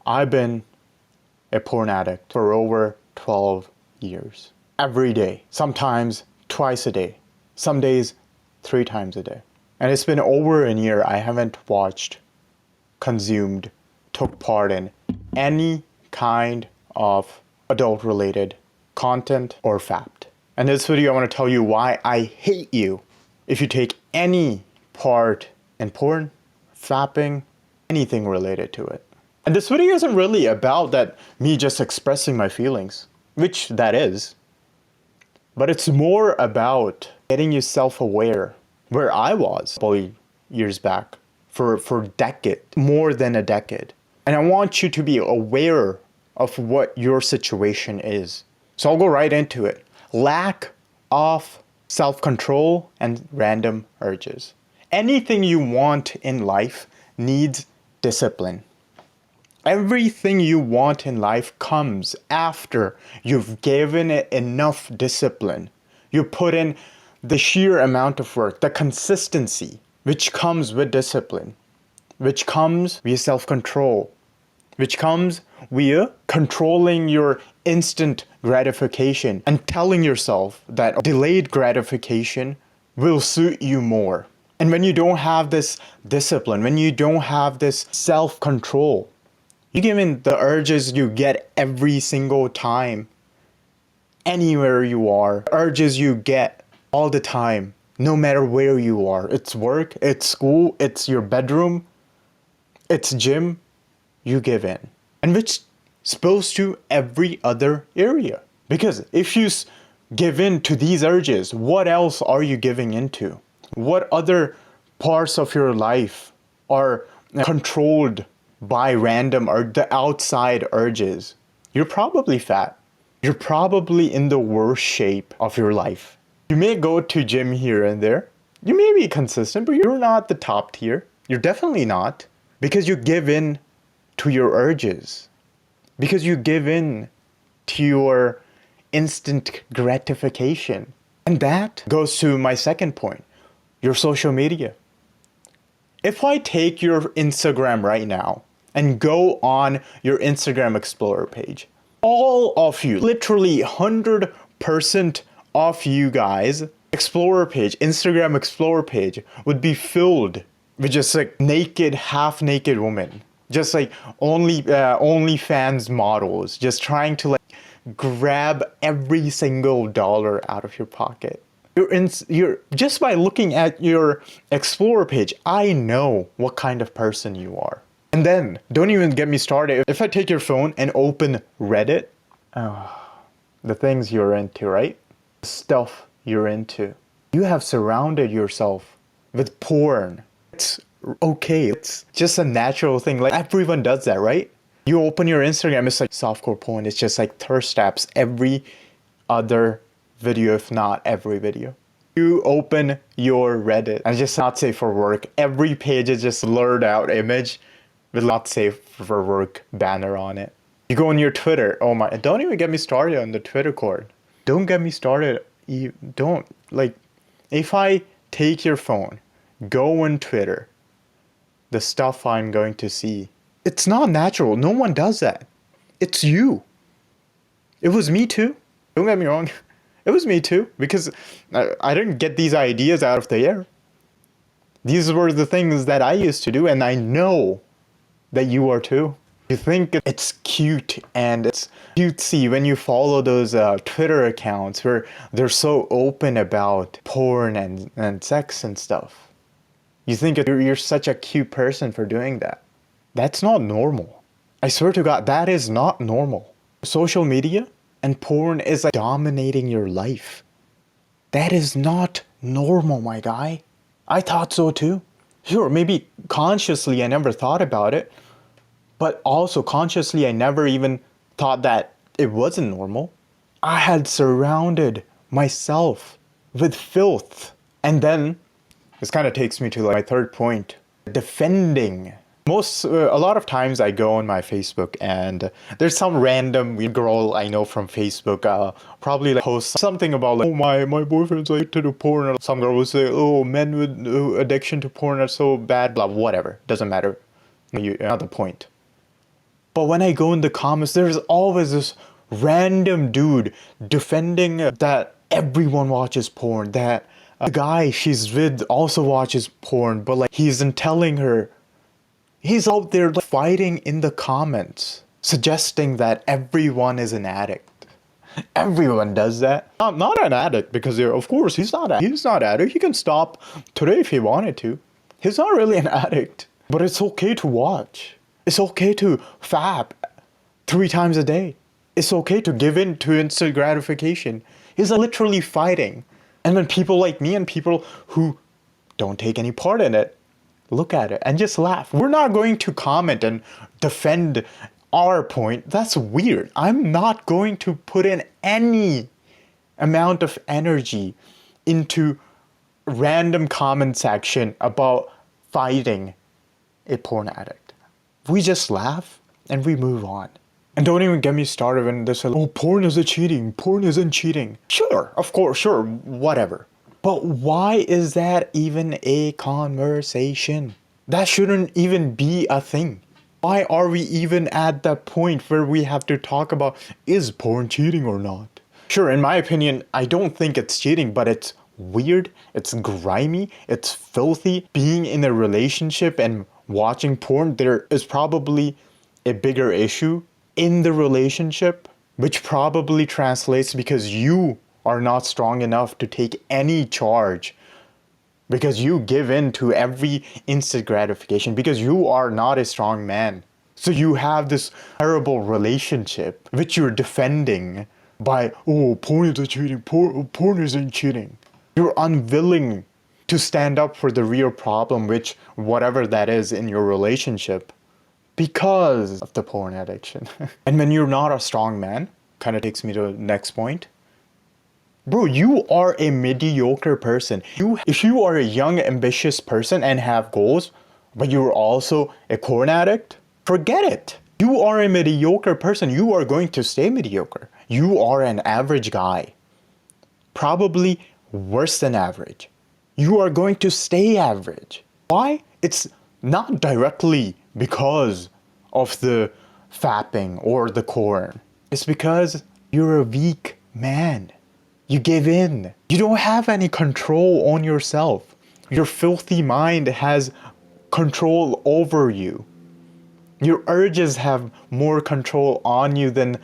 I've been a porn addict for over 12 years. Every day, sometimes twice a day, some days 3 times a day. And it's been over a year I haven't watched, consumed, took part in any kind of adult-related content or fact. In this video, I want to tell you why I hate you if you take any part in porn, fapping, anything related to it. And this video isn't really about that me just expressing my feelings, which that is, but it's more about getting you self-aware, where I was probably years back for a decade, more than a decade. And I want you to be aware of what your situation is. So I'll go right into it. Lack of self-control and random urges. Anything you want in life needs discipline. Everything you want in life comes after you've given it enough discipline. You put in the sheer amount of work, the consistency, which comes with discipline, which comes via self-control, which comes via controlling your instant gratification and telling yourself that delayed gratification will suit you more. And when you don't have this discipline, when you don't have this self-control, you give in the urges you get every single time, anywhere you are, urges you get all the time, no matter where you are. It's work, it's school, it's your bedroom, it's gym, you give in. And which spills to every other area. Because if you give in to these urges, what else are you giving into? What other parts of your life are controlled by random or the outside urges? You're probably fat. You're probably in the worst shape of your life. You may go to gym here and there. You may be consistent, but you're not the top tier. You're definitely not, because you give in to your urges, because you give in to your instant gratification. And that goes to my second point, your social media. If I take your Instagram right now and go on your Instagram Explorer page, all of you, literally 100% of you guys, Explorer page, Instagram Explorer page would be filled with just like naked, half-naked women. Just like OnlyFans models, just trying to like grab every single dollar out of your pocket. You're just by looking at your Explorer page, I know what kind of person you are. And then, don't even get me started. If I take your phone and open Reddit, the things you're into, right? The stuff you're into. You have surrounded yourself with porn. It's okay. It's just a natural thing. Like everyone does that, right? You open your Instagram, it's like softcore porn. It's just like thirst traps every other video, if not every video. You open your Reddit and just not safe for work. Every page is just blurred out image with not safe for work banner on it. You go on your Twitter. Oh my, don't even get me started on the Twitter cord. Don't get me started. Don't, like, if I take your phone, go on Twitter, the stuff I'm going to see, it's not natural. No one does that. It's you. It was me too. Don't get me wrong. It was me too, because I didn't get these ideas out of the air. These were the things that I used to do, and I know that you are too. You think it's cute and it's cutesy when you follow those Twitter accounts where they're so open about porn and sex and stuff. You think you're such a cute person for doing that. That's not normal. I swear to God, that is not normal. Social media and porn is like dominating your life. That is not normal, my guy. I thought so too. Sure, maybe consciously I never thought about it, but also consciously I never even thought that it wasn't normal. I had surrounded myself with filth. And then this kind of takes me to like my third point, defending. A lot of times I go on my Facebook and there's some random girl I know from Facebook probably like post something about like, oh my boyfriend's addicted to porn. Some girl will say, oh, men with addiction to porn are so bad, blah, whatever. Doesn't matter. Not the point. But when I go in the comments, there's always this random dude defending that everyone watches porn, that the guy she's with also watches porn, but like he isn't telling her. He's out there like, fighting in the comments, suggesting that everyone is an addict. Everyone does that. I'm not an addict because of course he's not. He's not addict. He can stop today if he wanted to. He's not really an addict. But it's okay to watch. It's okay to fap 3 times a day. It's okay to give in to instant gratification. He's literally fighting. And when people like me and people who don't take any part in it look at it and just laugh. We're not going to comment and defend our point. That's weird. I'm not going to put in any amount of energy into random comment section about fighting a porn addict. We just laugh and we move on. And don't even get me started when they say, oh, porn isn't cheating. Porn isn't cheating. Sure, of course, sure, whatever. But why is that even a conversation? That shouldn't even be a thing. Why are we even at that point where we have to talk about, is porn cheating or not? Sure, in my opinion, I don't think it's cheating, but it's weird, it's grimy, it's filthy. Being in a relationship and watching porn, there is probably a bigger issue in the relationship, which probably translates because you are not strong enough to take any charge, because you give in to every instant gratification, because you are not a strong man. So you have this terrible relationship which you're defending by, oh, porn isn't cheating, porn isn't cheating. You're unwilling to stand up for the real problem, which whatever that is in your relationship, because of the porn addiction. And when you're not a strong man, kind of takes me to the next point. Bro, you are a mediocre person. If you are a young, ambitious person and have goals, but you're also a porn addict, forget it. You are a mediocre person. You are going to stay mediocre. You are an average guy. Probably worse than average. You are going to stay average. Why? It's not directly because of the fapping or the porn. It's because you're a weak man. You give in. You don't have any control on yourself. Your filthy mind has control over you. Your urges have more control on you than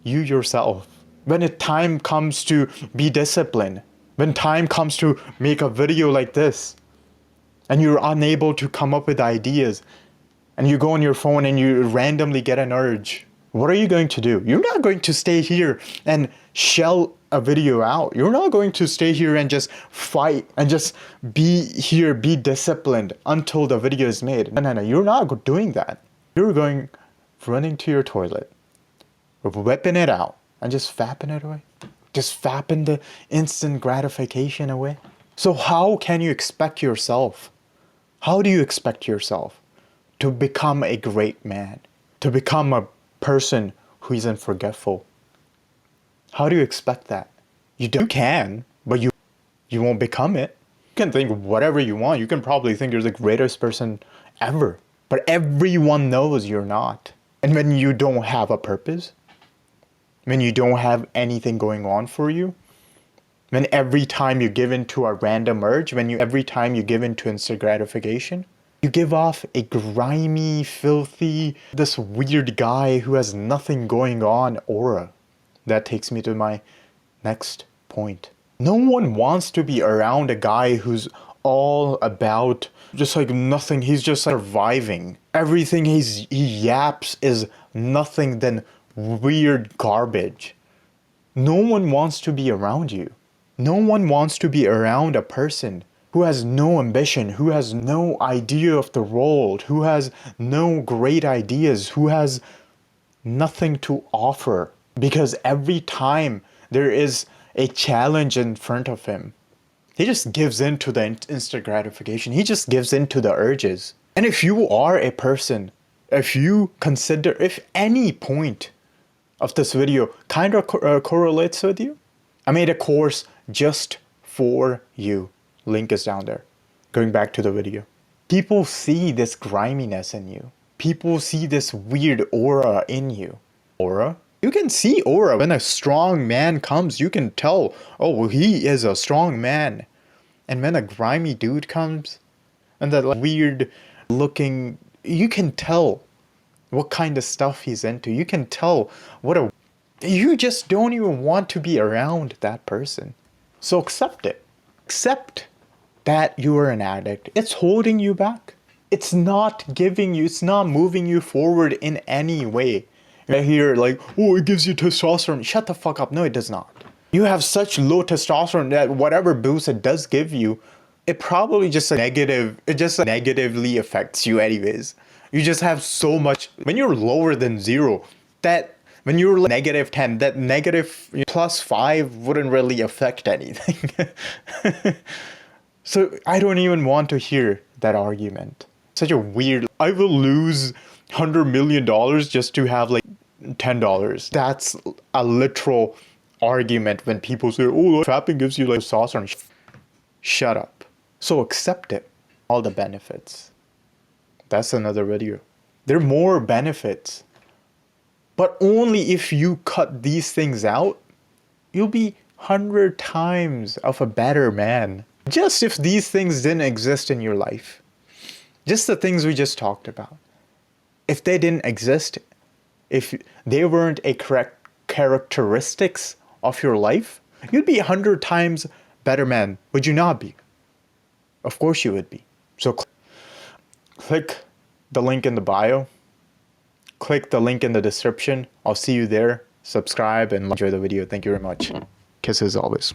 you yourself. When time comes to be disciplined, when time comes to make a video like this, and you're unable to come up with ideas, and you go on your phone and you randomly get an urge, what are you going to do? You're not going to stay here and shell a video out. You're not going to stay here and just fight and just be here, be disciplined until the video is made. No, you're not doing that. You're running to your toilet, whipping it out, and just fapping it away. Just fapping the instant gratification away. So how can you expect yourself? How do you expect yourself to become a great man? To become a person who isn't forgetful? How do you expect that? You can, but you won't become it. You can think whatever you want. You can probably think you're the greatest person ever. But everyone knows you're not. And when you don't have a purpose, when you don't have anything going on for you, when every time you give in to a random urge, every time you give in to instant gratification, you give off a grimy, filthy, this weird guy who has nothing going on aura. That takes me to my next point. No one wants to be around a guy who's all about just like nothing. He's just like surviving. Everything he yaps is nothing than weird garbage. No one wants to be around you. No one wants to be around a person who has no ambition, who has no idea of the world, who has no great ideas, who has nothing to offer. Because every time there is a challenge in front of him, he just gives in to the instant gratification. He just gives in to the urges. And if you are a person, if you consider, if any point of this video kind of correlates with you, I made a course just for you. Link is down there. Going back to the video. People see this griminess in you. people see this weird aura in you. Aura? You can see aura. When a strong man comes, you can tell, oh, well, he is a strong man. And when a grimy dude comes, and that like, weird looking, you can tell what kind of stuff he's into. You can tell you just don't even want to be around that person. So accept it. Accept that you are an addict. It's holding you back. It's not moving you forward in any way. I hear like, oh, it gives you testosterone. Shut the fuck up. No, it does not. You have such low testosterone that whatever boost it does give you, it probably just negatively affects you anyways. You just have so much, when you're lower than 0, that when you're like -10, that +5 wouldn't really affect anything. So I don't even want to hear that argument. Such a weird, I will lose $100 million just to have like $10. That's a literal argument when people say, oh, fapping gives you like testosterone. Shut up. So accept it. All the benefits. That's another video. There are more benefits. But only if you cut these things out, you'll be 100 times of a better man. Just if these things didn't exist in your life. Just the things we just talked about. If they didn't exist, if they weren't a correct characteristics of your life, you'd be 100 times better man. Would you not be? Of course you would be. So click the link in the bio. Click the link in the description. I'll see you there. Subscribe and enjoy the video. Thank you very much. Kisses always.